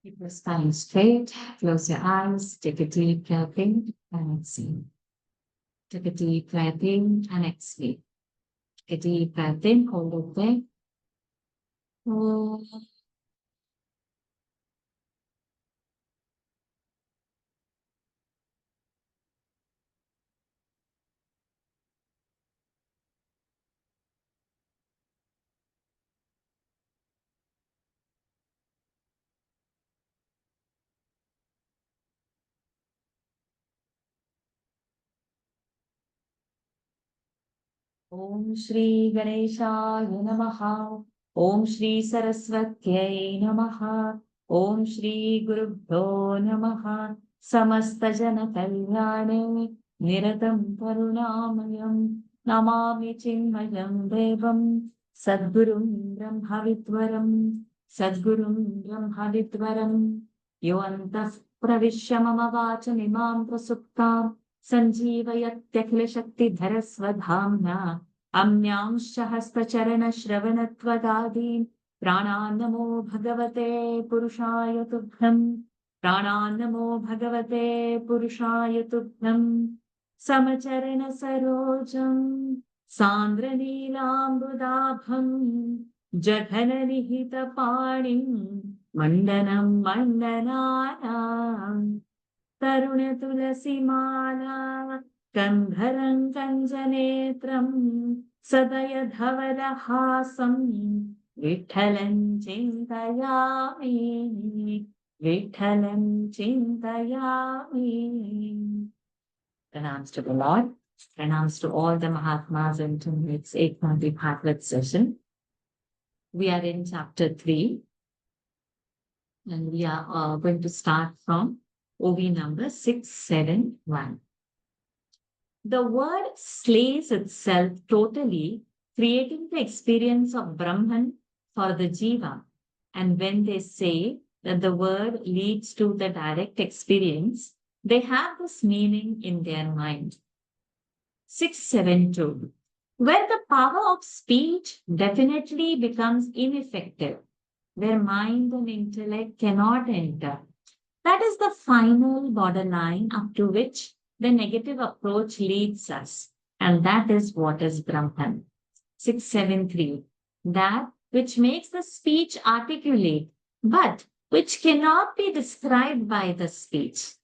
Keep your spine straight, close your eyes, take a deep breath in and exhale. Take a deep breath in and exhale. Take a deep breath in, hold it there. Om Shri Ganeshaya Namaha. Om Shri Saraswatyai Namaha. Om Shri Gurubhyo Namaha. Samasta Jana Kalyane Niratam Karunamayam Namami Chinmayam Devam Sadgurum Brahmavitvaram Sadgurum Brahmavitvaram Yoantah Pravishya Mama Vachanimam Prasuptam सञ्जीवयत्यखिलशक्तिधरस्वधाम्ना अम्यांश्च हस्तचरणश्रवणत्वगादीन् प्राणान्नमो भगवते पुरुषाय तुभ्यम् प्राणान्नमो भगवते पुरुषाय तुभ्यम् समचरणसरोजम् सान्द्रनीलाम्बुदाभम् जघननिहितपाणिम् मण्डनम् मण्डनानाम् तरुणतुलसीमाला कन्धरं कञ्जनेत्रम् सदयधवलहासं विठ्ठलं चिन्तयामि विठ्ठलं चिन्तयामि. Pranams to the Lord. Pranams to all the Mahatmas and to its Eknathi Bhagawat session. We are in chapter 3 and we are going to start from OV number 671. The word slays itself totally, creating the experience of Brahman for the Jiva. And when they say that the word leads to the direct experience, they have this meaning in their mind. 672. Where the power of speech definitely becomes ineffective, where mind and intellect cannot enter. That is the final borderline up to which the negative approach leads us. And that is what is Brahman. 673. That which makes the speech articulate, but which cannot be described by the speech.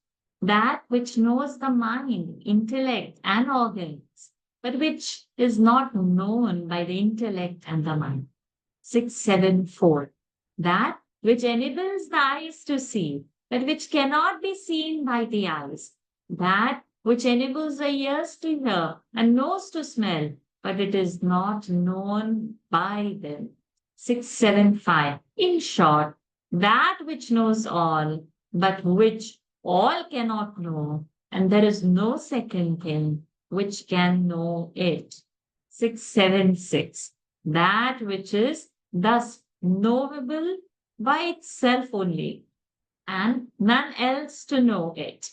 That which knows the mind, intellect, and organs, but which is not known by the intellect and the mind. 674. That which enables the eyes to see, but which cannot be seen by the eyes. That which enables the ears to hear and nose to smell, but it is not known by them. 675. In short, that which knows all, but which all cannot know, and there is no second thing which can know it. 676. That which is thus knowable by itself only, and none else to know it,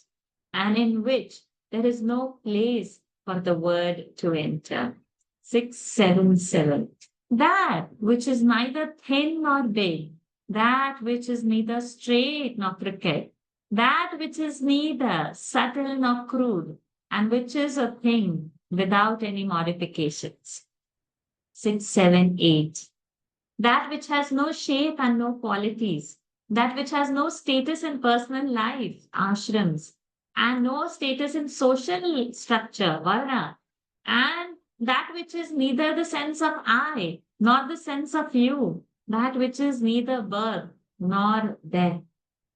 and in which there is no place for the word to enter. 677. That which is neither thin nor big, that which is neither straight nor crooked, that which is neither subtle nor crude, and which is a thing without any modifications. 678. That which has no shape and no qualities, that which has no status in personal life, ashrams, and no status in social structure, varna, and that which is neither the sense of I nor the sense of you, that which is neither birth nor death.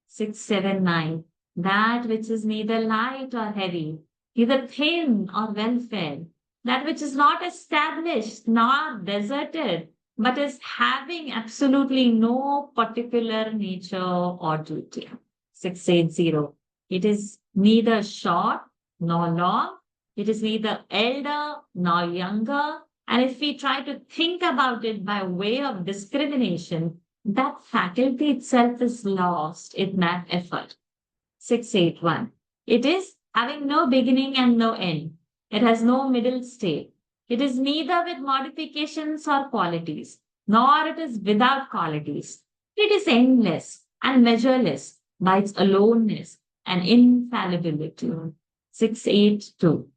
679. That which is neither light or heavy, neither thin or well fed, that which is not established nor deserted, but is having absolutely no particular nature or duty. 680. It is neither short nor long. It is neither elder nor younger. And if we try to think about it by way of discrimination, that faculty itself is lost in that effort. 681. It is having no beginning and no end. It has no middle state. It is neither with modifications or qualities, nor it is without qualities. It is endless. and measureless by its aloneness and infallibility. 682.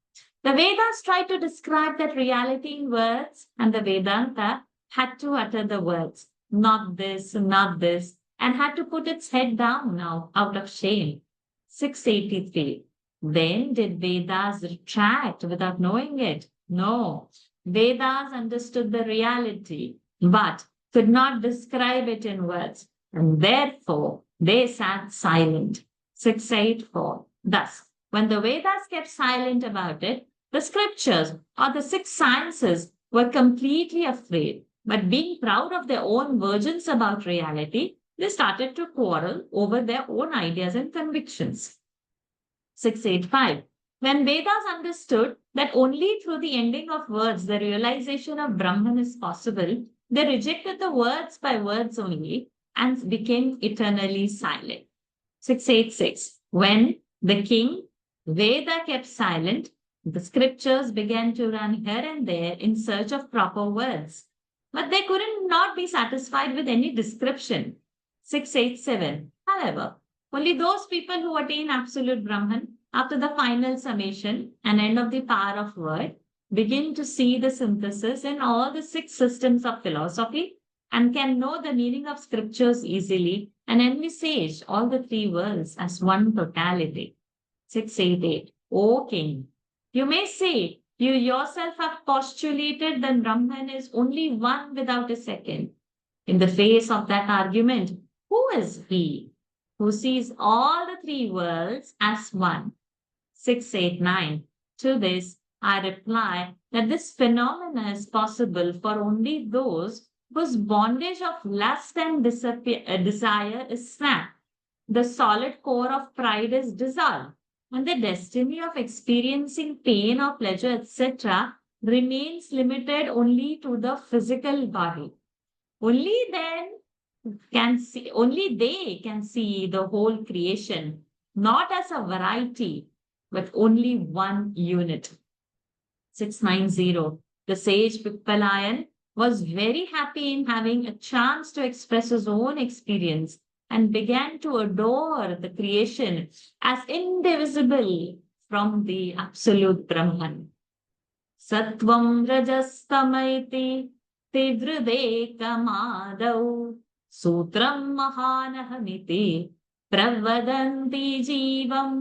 The Vedas tried to describe that reality in words, and the Vedanta had to utter the words, not this, and had to put its head down now out of shame. 683. Then did Vedas retract without knowing it? No. Vedas understood the reality, but could not describe it in words, and therefore they sat silent. 684. Thus, when the Vedas kept silent about it, the scriptures or the six sciences were completely afraid, but being proud of their own versions about reality, they started to quarrel over their own ideas and convictions. 685. When Vedas understood that only through the ending of words the realization of Brahman is possible, they rejected the words by words only and became eternally silent. 686. When the king Veda kept silent, the scriptures began to run here and there in search of proper words. But they couldn't not be satisfied with any description. 687. However, only those people who attain absolute Brahman after the final summation and end of the power of word begin to see the synthesis in all the six systems of philosophy and can know the meaning of scriptures easily and envisage all the three worlds as one totality. 688. O king, you may say you yourself have postulated that Brahman is only one without a second. In the face of that argument, who is he who sees all the three worlds as one? 689. To this, I reply that this phenomena is possible for only those whose bondage of lust and desire is snapped. The solid core of pride is dissolved, and the destiny of experiencing pain or pleasure, etc., remains limited only to the physical body. Only then only they can see the whole creation, not as a variety, but only one unit. 690. The sage Pippalayan was very happy in having a chance to express his own experience and began to adore the creation as indivisible from the absolute Brahman. Sattvam rajastamaiti tivridekamadau sutram mahanahamiti pravadanti jivam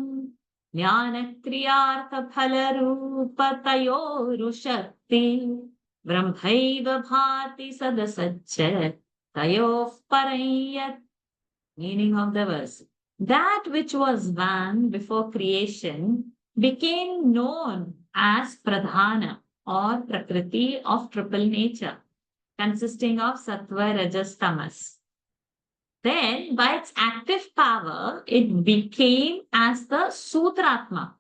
jnanakriyartha-phalarupa-tayorushakti brahmaiva bhati sadasaccha tayof parayat. Meaning of the verse. That which was one before creation became known as Pradhana or Prakriti of triple nature, consisting of Sattva, Rajas, Tamas. Then, by its active power, it became as the Sutratma.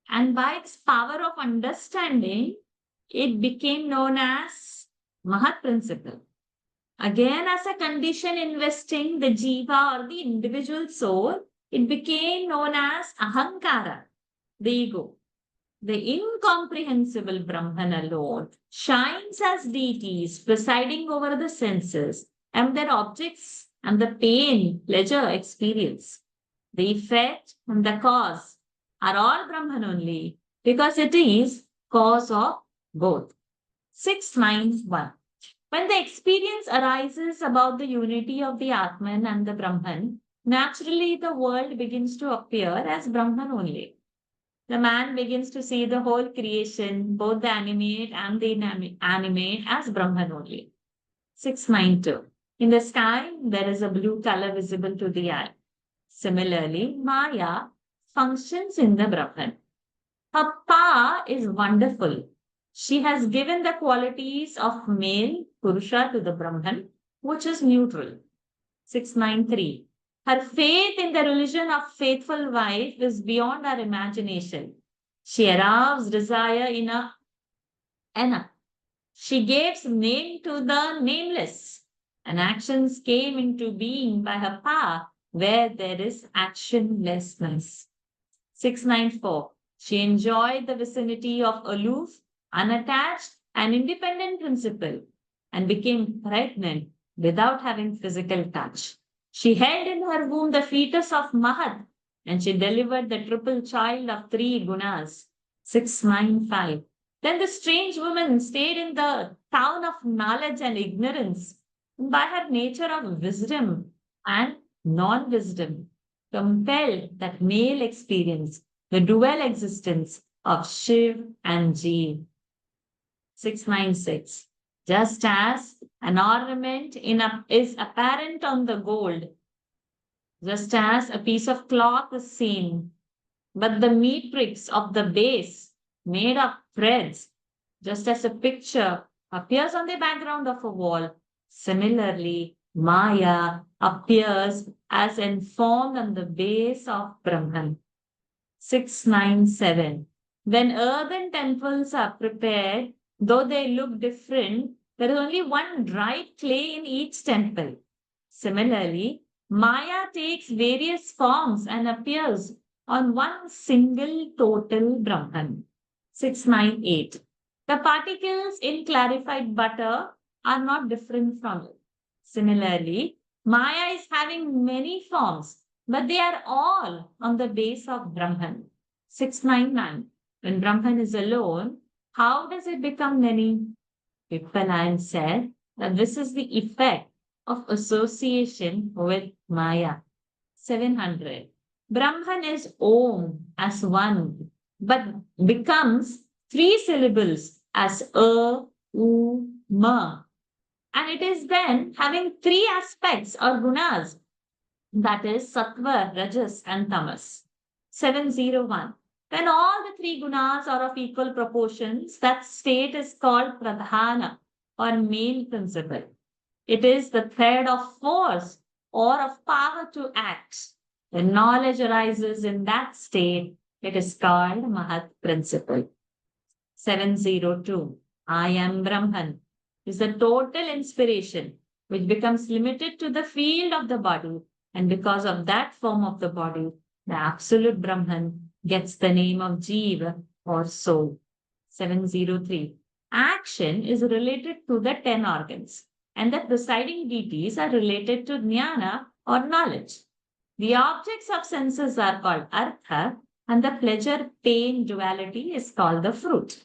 And by its power of understanding, it became known as Mahat Principle. Again, as a condition investing the jiva or the individual soul, it became known as ahankara, the ego. The incomprehensible Brahman alone shines as deities presiding over the senses and their objects and the pain, pleasure, experience. The effect and the cause are all Brahman only because it is cause of both. 691. When the experience arises about the unity of the Atman and the Brahman, naturally the world begins to appear as Brahman only. The man begins to see the whole creation, both the animate and the inanimate, as Brahman only. 692. In the sky, there is a blue color visible to the eye. Similarly, Maya functions in the Brahman. Her power is wonderful. She has given the qualities of male, Purusha, to the Brahman, which is neutral. 693. Her faith in the religion of faithful wife is beyond our imagination. She arouses desire in a Anna. She gives name to the nameless, and actions came into being by her power where there is actionlessness. 694. She enjoyed the vicinity of aloof, unattached, and independent principle and became pregnant without having physical touch. She held in her womb the fetus of Mahat, and she delivered the triple child of three gunas. 695. Then the strange woman stayed in the town of knowledge and ignorance, by her nature of wisdom and non wisdom, compelled that male experience, the dual existence of Shiv and Jeev. 696. Just as an ornament is apparent on the gold, just as a piece of cloth is seen, but the matrix of the base made of threads, just as a picture appears on the background of a wall, similarly, Maya appears as informed on the base of Brahman. 697. When earthen temples are prepared, though they look different, there is only one dried clay in each temple. Similarly, Maya takes various forms and appears on one single total Brahman. 698. The particles in clarified butter are not different from it. Similarly, Maya is having many forms, but they are all on the base of Brahman. 699. When Brahman is alone, how does it become many? Vippalan said that this is the effect of association with Maya. 700. Brahman is Om as one, but becomes three syllables as U, Ma. And it is then having three aspects or gunas, that is Sattva, Rajas, and Tamas. 701. When all the three gunas are of equal proportions, that state is called Pradhana or main principle. It is the thread of force or of power to act. When knowledge arises in that state, it is called Mahat principle. 702. I am Brahman is the total inspiration which becomes limited to the field of the body, and because of that form of the body, the absolute Brahman gets the name of Jiva or soul. 703. Action is related to the 10 organs, and the presiding deities are related to jnana or knowledge. The objects of senses are called artha, and the pleasure-pain duality is called the fruit.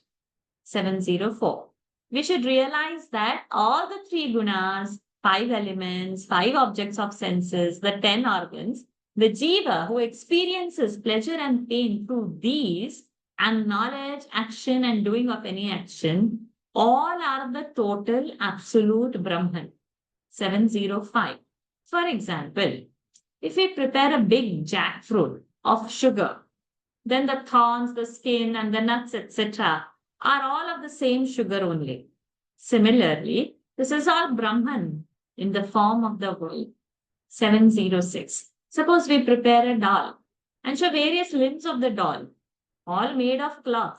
704. We should realize that all the three gunas, five elements, five objects of senses, the 10 organs, the jiva who experiences pleasure and pain through these, and knowledge, action, and doing of any action, all are the total absolute Brahman. 705. For example, if we prepare a big jackfruit of sugar, then the thorns, the skin, and the nuts, etc., are all of the same sugar only. Similarly, this is all Brahman in the form of the world. 706. Suppose we prepare a doll and show various limbs of the doll, all made of cloth.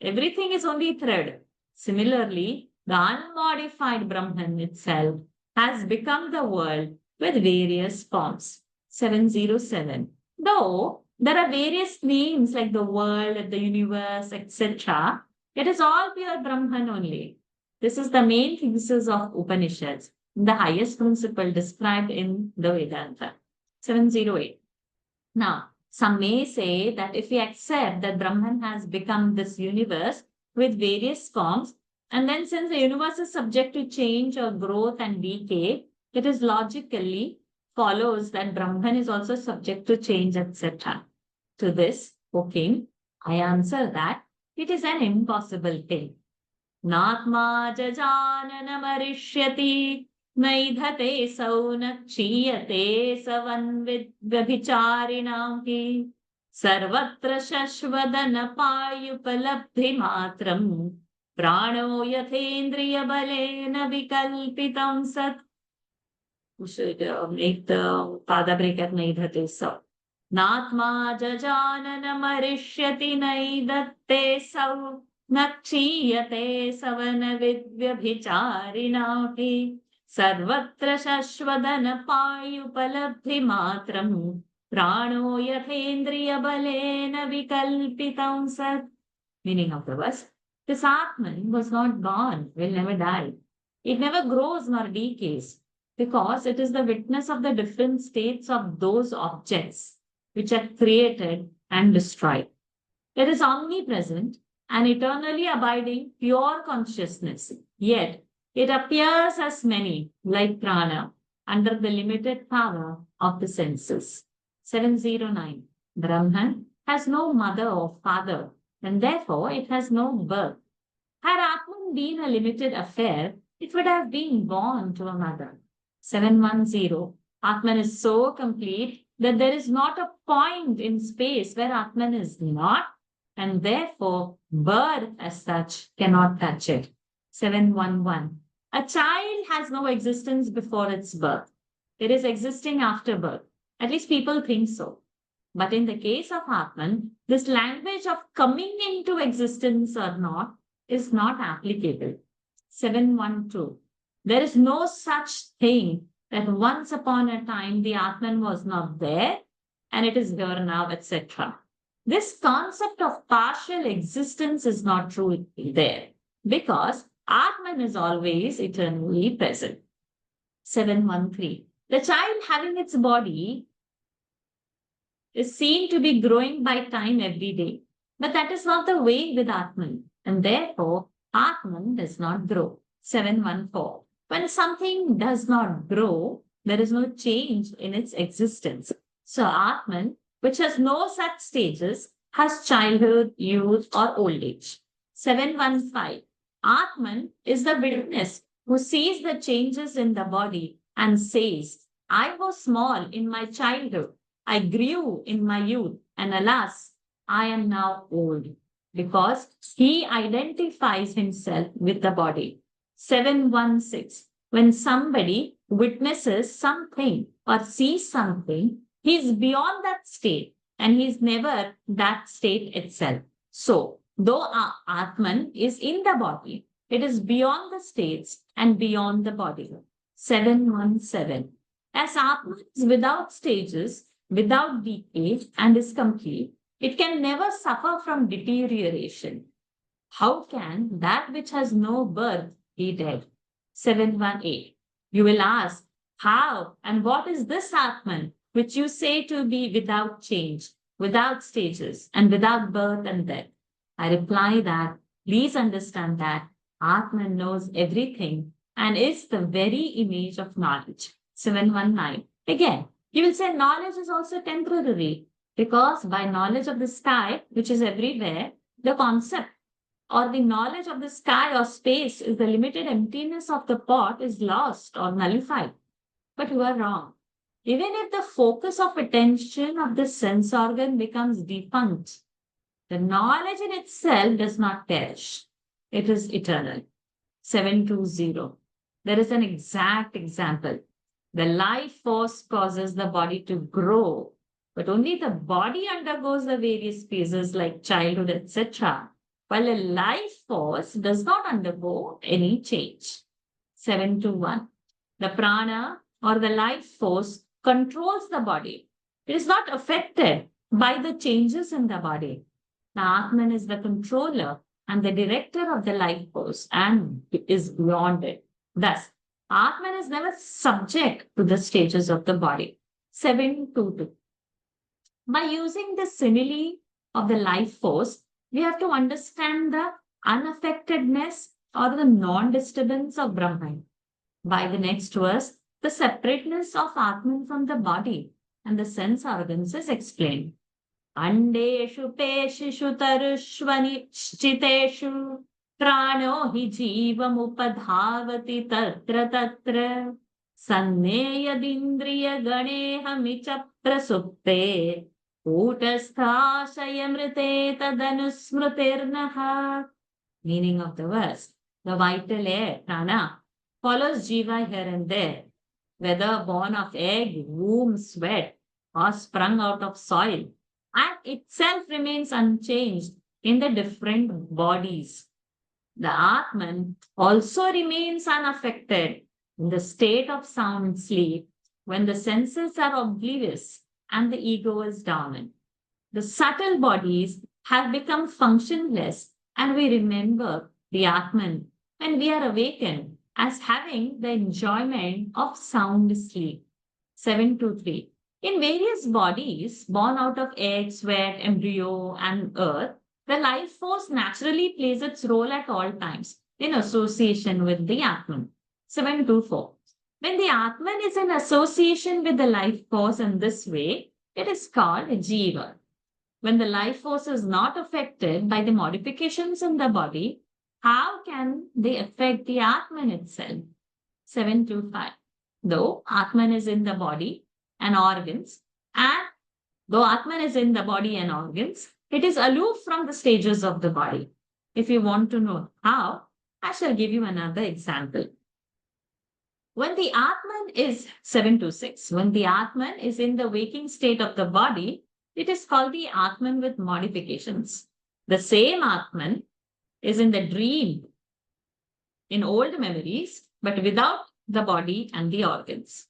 Everything is only thread. Similarly, the unmodified Brahman itself has become the world with various forms. 707. Though there are various names like the world, the universe, etc., it is all pure Brahman only. This is the main thesis of Upanishads, the highest principle described in the Vedanta. 708. Now, some may say that if we accept that Brahman has become this universe with various forms, and then since the universe is subject to change or growth and decay, it is logically follows that Brahman is also subject to change, etc. To this, O king, I answer that it is an impossible thing. Natma jajananamarishyati naidhate saunakshiyate savanvidvabhicharinam ki sarvatra shashvadana payupalabdhi matram prano yathendriya balena vikalpitam sat. We should make the pada break at naidhate sa. Natma jajananamarishyati naidhate sau Nakshiyate savana vidyabhicharinati sarvatra shashvadana payupalabdhi matram prano yathendriya balena vikalpitam sat. Meaning of the verse, this Atman was not born, will never die. It never grows nor decays. because it is the witness of the different states of those objects which are created and destroyed. It is omnipresent and eternally abiding pure consciousness. Yet, it appears as many, like prana, under the limited power of the senses. 709. Brahman has no mother or father, and therefore it has no birth. Had Atman been a limited affair, it would have been born to a mother. 710. Atman is so complete that there is not a point in space where Atman is not, and therefore birth as such cannot touch it. 711. A child has no existence before its birth. It is existing after birth. At least people think so. But in the case of Atman, this language of coming into existence or not is not applicable. 712. There is no such thing that once upon a time the Atman was not there and it is here now, etc. This concept of partial existence is not true there because Atman is always eternally present. 713. The child having its body is seen to be growing by time every day, but that is not the way with Atman, and therefore Atman does not grow. 714. When something does not grow, there is no change in its existence. So Atman, which has no such stages, has childhood, youth, or old age. 715. Atman is the witness who sees the changes in the body and says, I was small in my childhood, I grew in my youth, and alas, I am now old, because he identifies himself with the body. 716. When somebody witnesses something or sees something, he is beyond that state and he is never that state itself. So, though our Atman is in the body, it is beyond the states and beyond the body. 717. As Atman is without stages, without decay, and is complete, it can never suffer from deterioration. How can that which has no birth be dead? 718. You will ask, how and what is this Atman which you say to be without change, without stages, and without birth and death? I reply that, please understand that Atman knows everything and is the very image of knowledge. 719. Again, you will say knowledge is also temporary because by knowledge of the sky, which is everywhere, the concept or the knowledge of the sky or space is the limited emptiness of the pot is lost or nullified. But you are wrong. Even if the focus of attention of the sense organ becomes defunct, the knowledge in itself does not perish. It is eternal. 720. There is an exact example. The life force causes the body to grow, but only the body undergoes the various phases like childhood, etc., while a life force does not undergo any change. 721. The prana or the life force controls the body. It is not affected by the changes in the body. The Atman is the controller and the director of the life force and is beyond it. Thus, Atman is never subject to the stages of the body. 722. By using the simile of the life force, we have to understand the unaffectedness or the non-disturbance of Brahman. By the next verse, the separateness of Atman from the body and the sense organs is explained. Andeshu peshishu tarushvani chiteshu prano hi jivam upadhavati tatra tatra sanneyadindriya ganehamicha prasupte Utasthashayamrite tadanusmrutirnaha. Meaning of the verse. The vital air, prana, follows jiva here and there, whether born of egg, womb, sweat, or sprung out of soil, and itself remains unchanged in the different bodies. The Atman also remains unaffected in the state of sound sleep when the senses are oblivious and the ego is dominant. The subtle bodies have become functionless and we remember the Atman when we are awakened as having the enjoyment of sound sleep. 723. In various bodies born out of egg, sweat, embryo, and earth, the life force naturally plays its role at all times in association with the Atman. 724. When the Atman is in association with the life force in this way, it is called Jiva. When the life force is not affected by the modifications in the body, how can they affect the Atman itself? 725. Though Atman is in the body and organs, and though Atman is in the body and organs, it is aloof from the stages of the body. If you want to know how, I shall give you another example. When the Atman is 726, when the Atman is in the waking state of the body, it is called the Atman with modifications. The same Atman is in the dream in old memories, but without the body and the organs.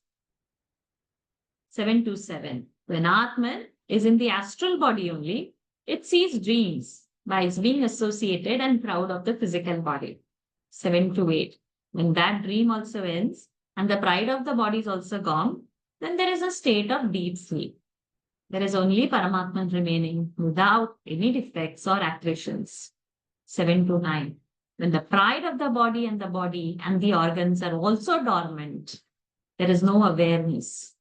727. When Atman is in the astral body only, it sees dreams by being associated and proud of the physical body. 728. When that dream also ends and the pride of the body is also gone, then there is a state of deep sleep. There is only Paramatman remaining without any defects or attritions. 729. When the pride of the body and the organs are also dormant, there is no awareness.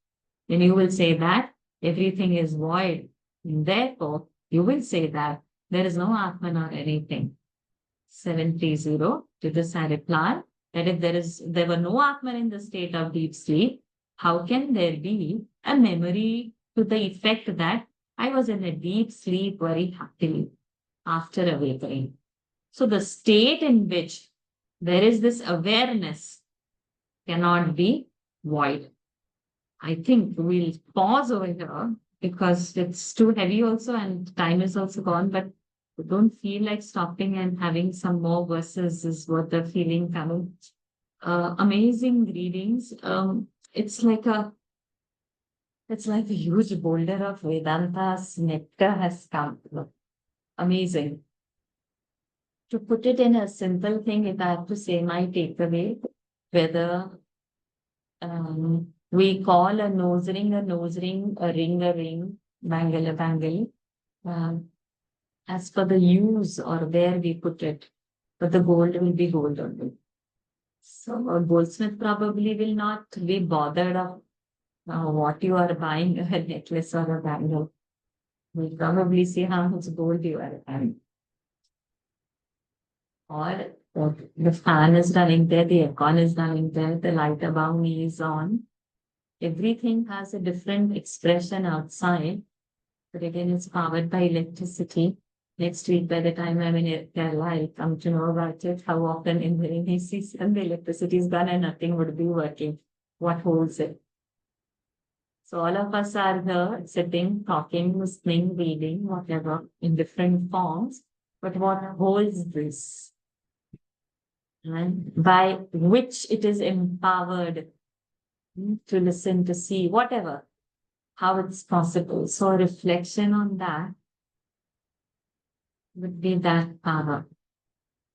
Then you will say that everything is void. And therefore, you will say that there is no Atman or anything. 730. To this I reply that if there were no Atman in the state of deep sleep, how can there be a memory to the effect that I was in a deep sleep very happily after awakening? So the state in which there is this awareness cannot be void. I think we'll pause over here because it's too heavy also and time is also gone, but I don't feel like stopping and having some more verses is what the feeling coming. Amazing readings. It's like a huge boulder of Vedanta's nectar has come. Amazing. To put it in a simple thing, if I have to say my takeaway, whether we call a nose ring, a ring, bangle a bangle, as per the use or where we put it, but the gold will be gold only. So a goldsmith probably will not be bothered of what you are buying, a necklace or a bangle. We'll probably see how much gold you are buying. Or the fan is running there, the aircon is running there, the light above me is on. Everything has a different expression outside, but again, it's powered by electricity. Next week, by the time I'm in Kerala, I'll come to know about it, how often in the rainy season the electricity is gone and nothing would be working. What holds it? So all of us are here sitting, talking, listening, reading, whatever, in different forms. But what holds this? And by which it is empowered to listen, to see, whatever, how it's possible. So a reflection on that would be that power.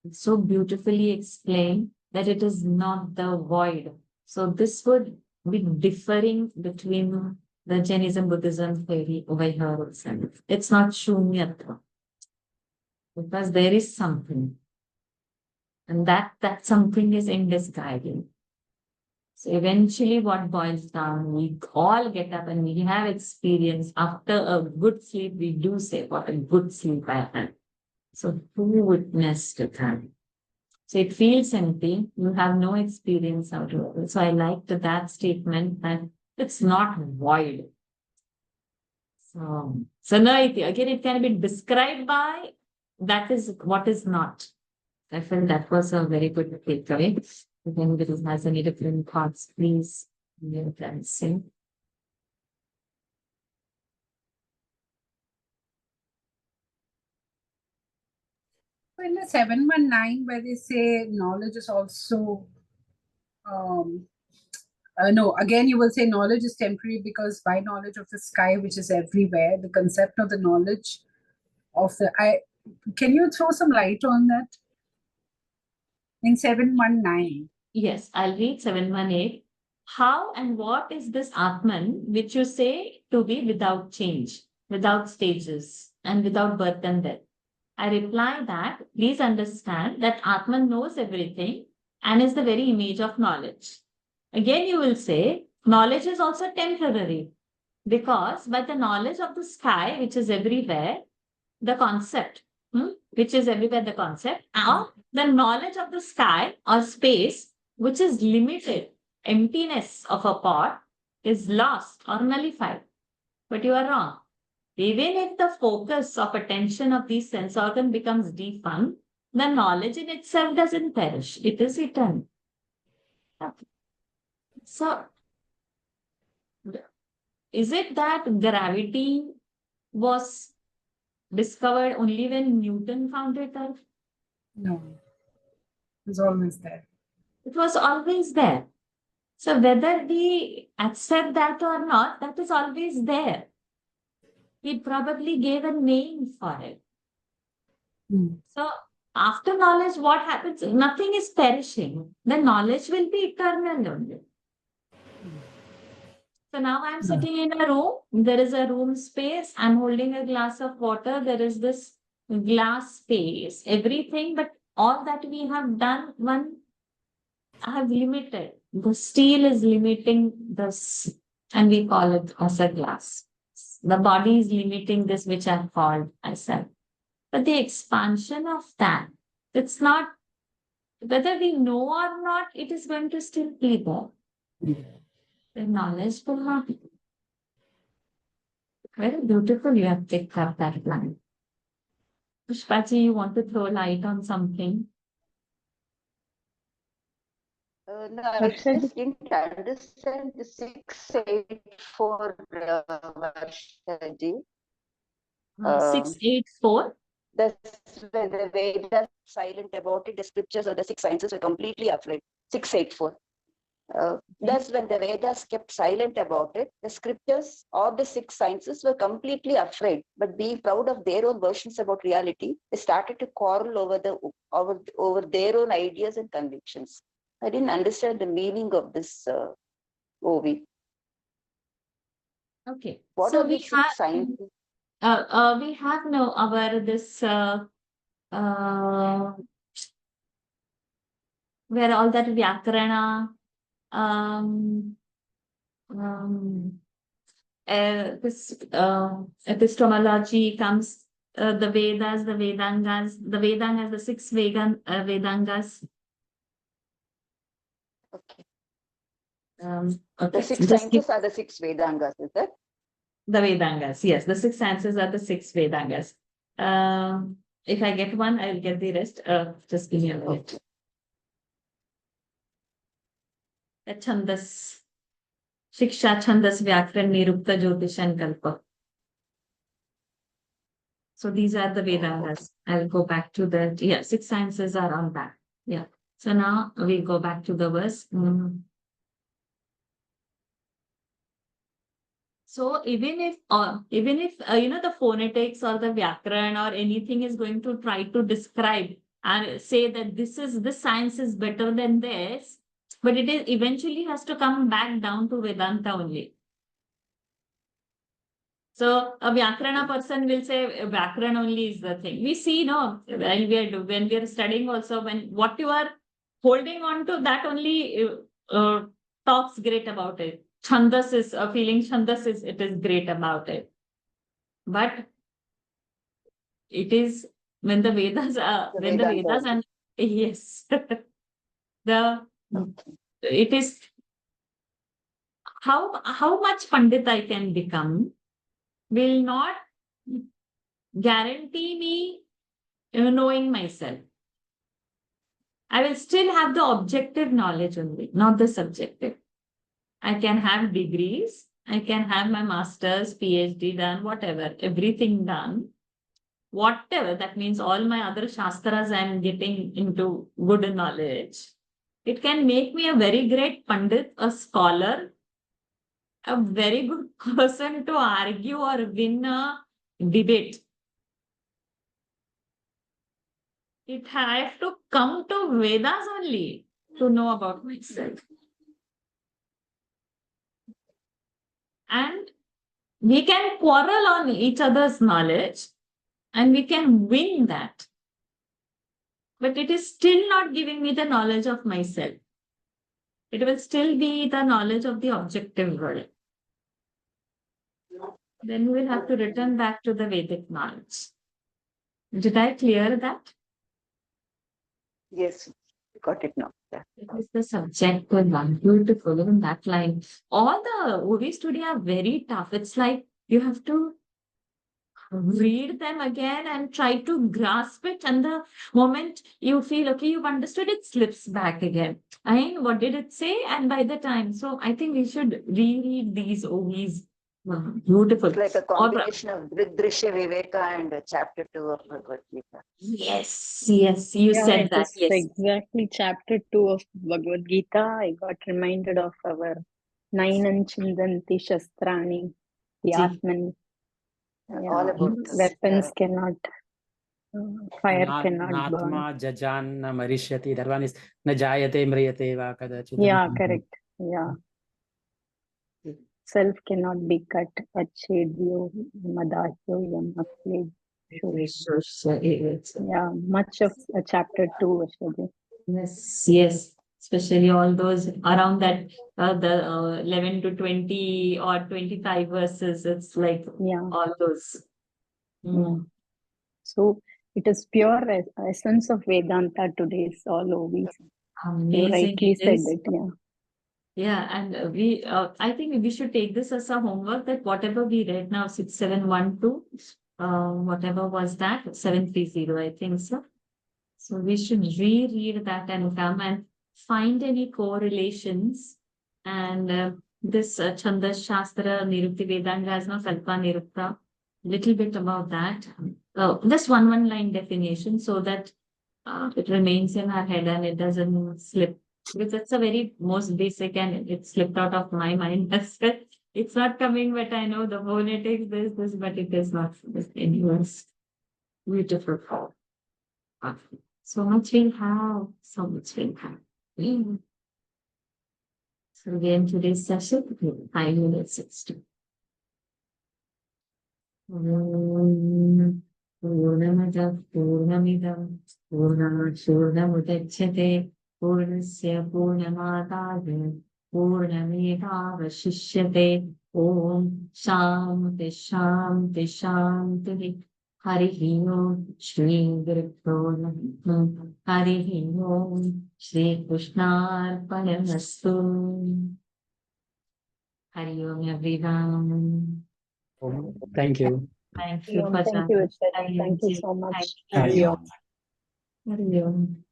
It's so beautifully explained that it is not the void. So this would be differing between the Jainism, Buddhism theory over here also. It's not shunyata, because there is something. And that something is indescribable. So eventually what boils down, we all get up and we have experience. After a good sleep, we do say, what a good sleep I had. So who witnessed that? So it feels empty. You have no experience out of it. So I liked that statement that it's not void. So now again, it can be described by that is what is not. I felt that was a very good takeaway. If anybody has any different thoughts, please you can say. In the 719, where they say knowledge is also, no, again, you will say knowledge is temporary because by knowledge of the sky, which is everywhere, the concept of the knowledge of can you throw some light on that? In 719. Yes, I'll read 718. How and what is this Atman which you say to be without change, without stages, and without birth and death? I reply that please understand that Atman knows everything and is the very image of knowledge. Again, you will say knowledge is also temporary because by the knowledge of the sky, which is everywhere, the concept, which is everywhere the concept, or the knowledge of the sky or space, which is limited, emptiness of a pot, is lost or nullified. But you are wrong. Even if the focus of attention of these sense organ becomes defunct, the knowledge in itself doesn't perish. It is eternal. So, is it that gravity was discovered only when Newton found it out? No, it's always there. It was always there. So whether we accept that or not, that is always there. He probably gave a name for it. So after knowledge, what happens? Nothing is perishing. The knowledge will be eternal only. So now I'm sitting in a room. There is a room space. I'm holding a glass of water. There is this glass space. Everything, but all that we have done, one have limited. The steel is limiting this, and we call it as a glass. The body is limiting this, which I've called myself. But the expansion of that, it's not, whether we know or not, it is going to still be there. The knowledge will not be. Very beautiful you have picked up that line. Pushpaji, you want to throw light on something? No, I just didn't understand the 684 Varshaji. 684? That's when the Vedas silent about it. The scriptures or the six sciences were completely afraid. 684. That's when the Vedas kept silent about it. The scriptures of the six sciences were completely afraid, but being proud of their own versions about reality, they started to quarrel over their own ideas and convictions. I didn't understand the meaning of this Ovi. Okay. What So are the six sciences? we have no our this where all that Vyakarana, um, um, this epistemology comes, the Vedas, the Vedangas, the Vedangas, the six Vedangas. Okay. Okay. The six sciences are the six Vedangas, is that? The Vedangas, yes. The six sciences are the six Vedangas. If I get one, I'll get the rest. Just give me a minute. The Chandas. Shiksha, Chandas, Vyakran, Nirukta, Jyotish, and Kalpa. So these are the Vedangas. I'll go back to the, yeah, six sciences are on that. Yeah. So now we go back to the verse. So even if the phonetics or the Vyakran or anything is going to try to describe and say that this science is better than this, but it is eventually has to come back down to Vedanta only. So a Vyakarana person will say Vyakaran only is the thing. We see, no, when we are studying also, when what you are holding on to, that only talks great about it. Chandas is a feeling, Chandas is, it is great about it. But it is when the Vedas are, when the Vedas and yes, it is how much Pandit I can become will not guarantee me knowing myself. I will still have the objective knowledge only, not the subjective. I can have degrees, I can have my master's, PhD done, whatever, everything done. Whatever, that means all my other shastras I am getting into good knowledge. It can make me a very great Pandit, a scholar, a very good person to argue or win a debate. I have to come to Vedas only. to know about myself. And we can quarrel on each other's knowledge and we can win that. But it is still not giving me the knowledge of myself. It will still be the knowledge of the objective world. Then we will have to return back to the Vedic knowledge. Did I clear that? Yes, got it now. Yeah. It is the subjective one. Beautiful in that line. All the Ovis today are very tough. It's like you have to read them again and try to grasp it. And the moment you feel, okay, you've understood, it slips back again. I mean, what did it say? And by the time, so I think we should reread these Ovis. Wow, beautiful. It's like a All right. combination of Drisha Viveka and chapter 2 of Bhagavad Gita. Yes, yes, you Yeah, said it that. is Yes. exactly chapter 2 of Bhagavad Gita. I got reminded of our unchanging shastrani, the Ji. Atman. Yeah, All about weapons cannot, fire cannot burn. Natma jajan na marishyati. That one is na jayate mriyate va kadachit. Yeah, correct. Yeah. Self cannot be cut. Achedyo, madahyo, yamakle. Yeah, much of chapter 2, Ashwadi. Yes, yes. Especially all those around that the 11 to 20 or 25 verses. It's like Yeah. all those. Mm. So it is pure essence of Vedanta today. It's all Ovis. You Amazing. rightly It said is. it. Yeah. Yeah, and I think we should take this as a homework that whatever we read now, 6712, whatever was that, 730, I think so. So we should reread that and come and find any correlations. And this Chandas Shastra, Nirukti Vedanga has no Kalpa Nirukta, little bit about that. Just one line definition so that it remains in our head and it doesn't slip. Because it's a very most basic and it slipped out of my mind. It's not coming, but I know the phonetics, this, but it is not anyways. Beautiful. So much we have, so much we have. So again, today's session, 5 minutes 60. Purnamada Purnamidam Purnamudachyate Purnasya Purnamadaya Purnamedavashishyate Om Shanti Shanti Shanti Harihi Om Shri Gurubhyo Namah Harihi Om Shri Krishnarpanamastu. Hari Om everyone. Thank you. Thank you for Thank you, Ashwadi. Thank you so much. Thank Hari you. Om. Hari Om.